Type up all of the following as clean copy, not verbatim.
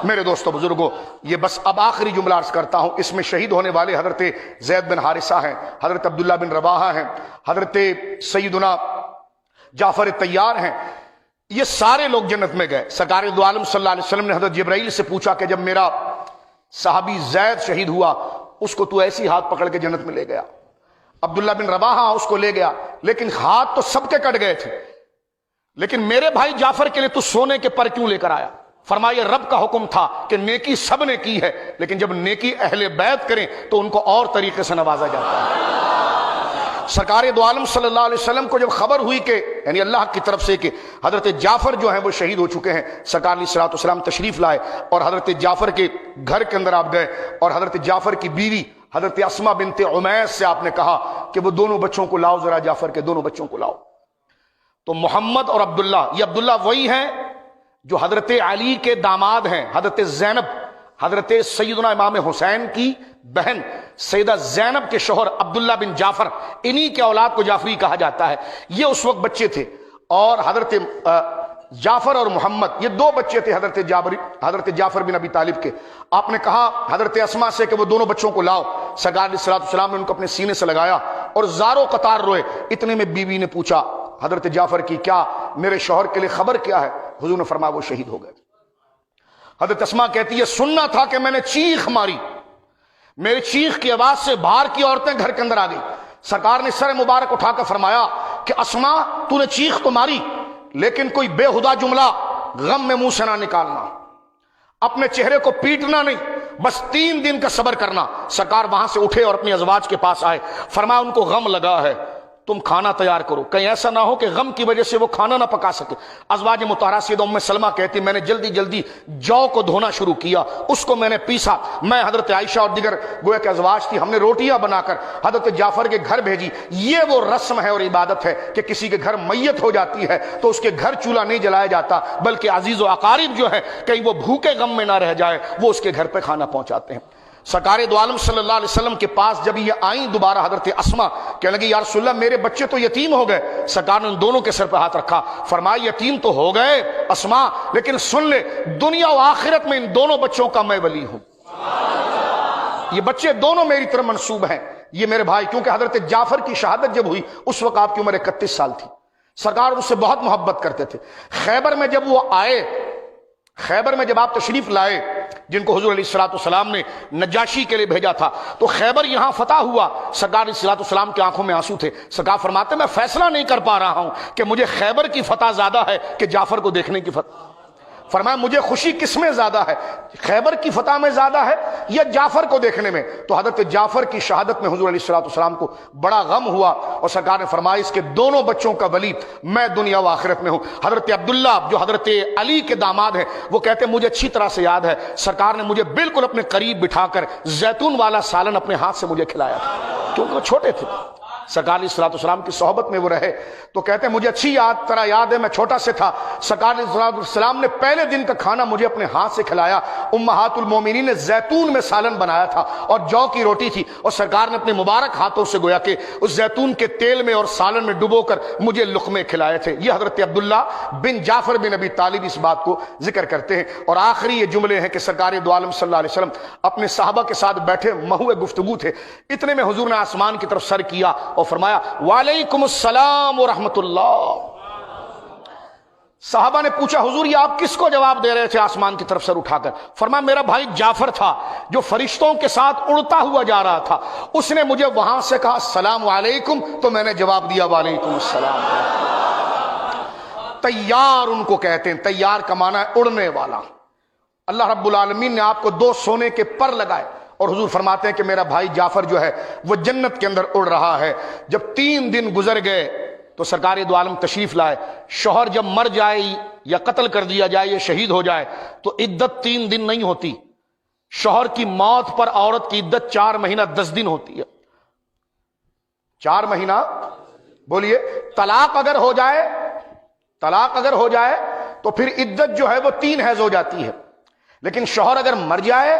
میرے دوستو بزرگوں، یہ بس اب آخری جملہ عرض کرتا ہوں، اس میں شہید ہونے والے حضرت زید بن حارثہ ہیں، حضرت عبداللہ بن رواحہ ہیں، حضرت سیدنا جعفر طیار ہیں، یہ سارے لوگ جنت میں گئے۔ سرکار دو عالم صلی اللہ علیہ وسلم نے حضرت جبرائیل سے پوچھا کہ جب میرا صحابی زید شہید ہوا اس کو تو ایسی ہاتھ پکڑ کے جنت میں لے گیا، عبداللہ بن رواحہ اس کو لے گیا، لیکن ہاتھ تو سب کے کٹ گئے تھے، لیکن میرے بھائی جعفر کے لیے تو سونے کے پر کیوں لے کر آیا؟ فرمایا رب کا حکم تھا کہ نیکی سب نے کی ہے، لیکن جب نیکی اہل بیت کریں تو ان کو اور طریقے سے نوازا جاتا ہے۔ سرکار دو عالم صلی اللہ علیہ وسلم کو جب خبر ہوئی کہ یعنی اللہ کی طرف سے کہ حضرت جعفر جو ہیں وہ شہید ہو چکے ہیں، سرکار علیہ الصلوۃ والسلام تشریف لائے اور حضرت جعفر کے گھر کے اندر آپ گئے اور حضرت جعفر کی بیوی حضرت اسماء بنت عمیس سے آپ نے کہا کہ وہ دونوں بچوں کو لاؤ، ذرا جعفر کے دونوں بچوں کو لاؤ۔ تو محمد اور عبداللہ، یہ عبداللہ وہی ہیں جو حضرت علی کے داماد ہیں، حضرت زینب، حضرت سیدنا امام حسین کی بہن سیدہ زینب کے شوہر عبداللہ بن جعفر، انہی کے اولاد کو جعفری کہا جاتا ہے۔ یہ اس وقت بچے تھے، اور حضرت جعفر اور محمد یہ دو بچے تھے حضرت جعفر بن ابی طالب کے۔ آپ نے کہا حضرت اسماء سے کہ وہ دونوں بچوں کو لاؤ۔ سرکار علیہ الصلوۃ والسلام نے ان کو اپنے سینے سے لگایا اور زاروں قطار روئے۔ اتنے میں بیوی نے پوچھا حضرت جعفر کی، کیا میرے شوہر کے لیے خبر کیا ہے؟ حضور نے فرمایا وہ شہید ہو گئے۔ حضرت اسماء کہتی ہے سننا تھا کہ میں نے چیخ ماری، میری چیخ کی آواز سے باہر کی عورتیں گھر کے اندر آ گئی۔ سرکار نے سر مبارک اٹھا کر فرمایا کہ اسماء تو نے چیخ تو ماری، لیکن کوئی بے ہدا جملہ غم میں منہ سے نہ نکالنا، اپنے چہرے کو پیٹنا نہیں، بس 3 دن کا صبر کرنا۔ سرکار وہاں سے اٹھے اور اپنی ازواج کے پاس آئے، فرمایا ان کو غم لگا ہے، تم کھانا تیار کرو، کہیں ایسا نہ ہو کہ غم کی وجہ سے وہ کھانا نہ پکا سکے۔ ازواج مطہرہ سیدہ ام سلمہ کہتی میں نے جلدی جلدی جو کو دھونا شروع کیا، اس کو میں نے پیسا، میں حضرت عائشہ اور دیگر گویا کہ ازواج تھی، ہم نے روٹیاں بنا کر حضرت جعفر کے گھر بھیجی۔ یہ وہ رسم ہے اور عبادت ہے کہ کسی کے گھر میت ہو جاتی ہے تو اس کے گھر چولہا نہیں جلایا جاتا، بلکہ عزیز و اقارب جو ہے کہیں وہ بھوکے غم میں نہ رہ جائے، وہ اس کے گھر پہ کھانا پہنچاتے ہیں۔ سرکار دو عالم صلی اللہ علیہ وسلم کے پاس جب یہ آئیں دوبارہ حضرت اسماء، کہنے لگی یا رسول اللہ میرے بچے تو یتیم ہو گئے۔ سرکار نے ان دونوں کے سر پہ ہاتھ رکھا، فرمایا یتیم تو ہو گئے اسماء، لیکن سن لے دنیا و آخرت میں ان دونوں بچوں کا میں ولی ہوں۔ یہ بچے دونوں میری طرف منسوب ہیں، یہ میرے بھائی، کیونکہ حضرت جعفر کی شہادت جب ہوئی اس وقت آپ کی عمر 31 سال تھی۔ سرکار ان سے بہت محبت کرتے تھے۔ خیبر میں جب وہ آئے، خیبر میں جب آپ تشریف لائے، جن کو حضور علیہ الصلوۃ والسلام نے نجاشی کے لیے بھیجا تھا، تو خیبر یہاں فتح ہوا۔ سرکار علیہ الصلوۃ والسلام کی آنکھوں میں آنسو تھے۔ سرکار فرماتے میں فیصلہ نہیں کر پا رہا ہوں کہ مجھے خیبر کی فتح زیادہ ہے کہ جعفر کو دیکھنے کی فتح۔ فرمایا مجھے خوشی کس میں زیادہ ہے، خیبر کی فتح میں زیادہ ہے یا جعفر کو دیکھنے میں؟ تو حضرت جعفر کی شہادت میں حضور علیہ الصلوۃ والسلام کو بڑا غم ہوا، اور سرکار نے فرمایا اس کے دونوں بچوں کا ولی میں دنیا و آخرت میں ہوں۔ حضرت عبداللہ جو حضرت علی کے داماد ہیں، وہ کہتے ہیں مجھے اچھی طرح سے یاد ہے سرکار نے مجھے بالکل اپنے قریب بٹھا کر زیتون والا سالن اپنے ہاتھ سے مجھے کھلایا تھا، کیونکہ وہ چھوٹے تھے۔ سرکار علیہ الصلوۃ والسلام کی صحبت میں وہ رہے، تو کہتے ہیں مجھے اچھی طرح یاد ہے میں چھوٹا سے تھا، سرکار علیہ الصلوۃ والسلام نے پہلے دن کا کھانا مجھے اپنے ہاتھ سے کھلایا۔ امہات المومنین نے زیتون میں سالن بنایا تھا اور جو کی روٹی تھی، اور سرکار نے اپنے مبارک ہاتھوں سے گویا کہ اس زیتون کے تیل میں اور سالن میں ڈبو کر مجھے لقمے کھلائے تھے۔ یہ حضرت عبداللہ بن جعفر بن ابی طالب اس بات کو ذکر کرتے ہیں۔ اور آخری یہ جملے ہیں کہ سرکار دو عالم صلی اللہ علیہ وسلم اپنے صحابہ کے ساتھ بیٹھے محو گفتگو تھے، اتنے میں حضور نے آسمان کی طرف سر کیا اور فرمایا وعلیکم السلام ورحمۃ اللہ۔ صحابہ نے پوچھا حضور یہ آپ کس کو جواب دے رہے تھے آسمان کی طرف سر اٹھا کر؟ فرمایا میرا بھائی جعفر تھا جو فرشتوں کے ساتھ اڑتا ہوا جا رہا تھا، اس نے مجھے وہاں سے کہا السلام علیکم تو میں نے جواب دیا وعلیکم السلام۔ تیار ان کو کہتے ہیں، تیار کا معنی ہے اڑنے والا۔ اللہ رب العالمین نے آپ کو 2 سونے کے پر لگائے، اور حضور فرماتے ہیں کہ میرا بھائی جعفر جو ہے وہ جنت کے اندر اڑ رہا ہے۔ جب 3 دن گزر گئے تو سرکار دو عالم تشریف لائے۔ شوہر جب مر جائے یا قتل کر دیا جائے یا شہید ہو جائے تو عدت 3 دن نہیں ہوتی، شوہر کی موت پر عورت کی عدت 4 مہینہ 10 دن ہوتی ہے۔ 4 مہینہ بولیے، طلاق اگر ہو جائے تو پھر عدت جو ہے وہ 3 حیض ہو جاتی ہے، لیکن شوہر اگر مر جائے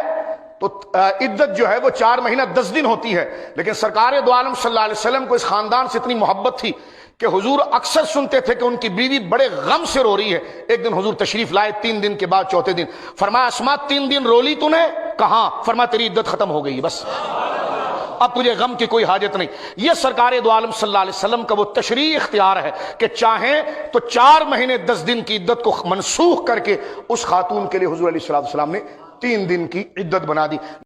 تو عدت جو ہے وہ 4 مہینہ 10 دن ہوتی ہے۔ لیکن سرکار دو عالم صلی اللہ علیہ وسلم کو اس خاندان سے اتنی محبت تھی کہ حضور اکثر سنتے تھے کہ ان کی بیوی بڑے غم سے رو رہی ہے. ایک دن حضور تشریف لائے 3 دن کے بعد چوتھے دن فرمایا اسما 3 دن رو لی تو نے؟ کہاں؟ فرمایا تیری عدت ختم ہو گئی، بس اب تجھے غم کی کوئی حاجت نہیں. یہ سرکار دو عالم صلی اللہ علیہ وسلم کا وہ تشریعی اختیار ہے کہ چاہیں تو 4 مہینے 10 دن کی عدت کو منسوخ کر کے اس خاتون کے لیے حضور علیہ السلام نے 3 دن کی عدت بنا دی.